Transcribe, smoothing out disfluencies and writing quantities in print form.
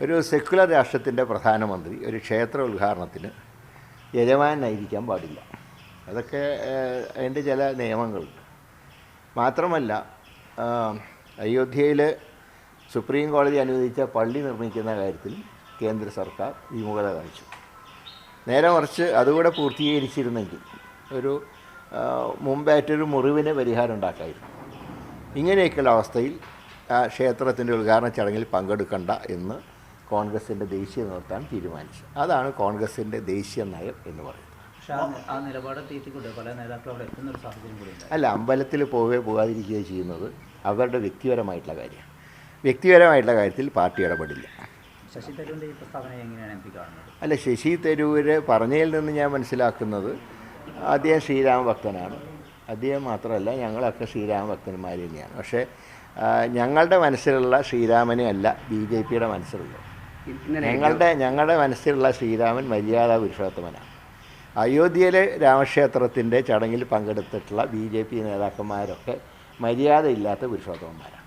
ഒരു സെക്യുലർ രാഷ്ട്രത്തിൻ്റെ പ്രധാനമന്ത്രി ഒരു ക്ഷേത്ര ഉദ്ഘാടനത്തിന് യജമാനായിരിക്കാൻ പാടില്ല. അതൊക്കെ അതിൻ്റെ ചില നിയമങ്ങളുണ്ട്. മാത്രമല്ല, അയോധ്യയിൽ സുപ്രീം കോടതി അനുവദിച്ച പള്ളി നിർമ്മിക്കുന്ന കാര്യത്തിൽ കേന്ദ്ര സർക്കാർ വിമുഖത കാണിച്ചു. നേരെ മറിച്ച് അതുകൂടെ പൂർത്തീകരിച്ചിരുന്നെങ്കിൽ ഒരു മുമ്പായിട്ടൊരു മുറിവിന് പരിഹാരം ഉണ്ടാക്കായിരുന്നു. ഇങ്ങനെയൊക്കെയുള്ള അവസ്ഥയിൽ ക്ഷേത്രത്തിൻ്റെ ഉദ്ഘാടന ചടങ്ങിൽ പങ്കെടുക്കണ്ട എന്ന് കോൺഗ്രസിൻ്റെ ദേശീയ നേതൃത്വം തീരുമാനിച്ചു. അതാണ് കോൺഗ്രസിൻ്റെ ദേശീയ നയം എന്ന് പറയുന്നത്. അല്ല, അമ്പലത്തിൽ പോകാതിരിക്കുകയോ ചെയ്യുന്നത് അവരുടെ വ്യക്തിപരമായിട്ടുള്ള കാര്യമാണ്. വ്യക്തിപരമായിട്ടുള്ള കാര്യത്തിൽ പാർട്ടി ഇടപെടില്ല. ശശി തരൂരിൻ്റെ ഈ പ്രസ്താവന എങ്ങനെയാണ് MP കാണുന്നത്? അല്ല, ശശി തരൂർ പറഞ്ഞതിൽ നിന്ന് ഞാൻ മനസ്സിലാക്കുന്നത് അദ്ദേഹം ശ്രീരാമഭക്തനാണ്. അദ്ദേഹം മാത്രമല്ല, ഞങ്ങളൊക്കെ ശ്രീരാമഭക്തന്മാർ തന്നെയാണ്. പക്ഷേ ഞങ്ങളുടെ മനസ്സിലുള്ള ശ്രീരാമനെ അല്ല BJPയുടെ മനസ്സിലുള്ളത്. ഞങ്ങളുടെ മനസ്സിലുള്ള ശ്രീരാമൻ മര്യാദാ പുരുഷോത്തമനാണ്. അയോധ്യയിലെ രാമക്ഷേത്രത്തിൻ്റെ ചടങ്ങിൽ പങ്കെടുത്തിട്ടുള്ള BJP നേതാക്കന്മാരൊക്കെ മര്യാദയില്ലാത്ത പുരുഷോത്തമന്മാരാണ്.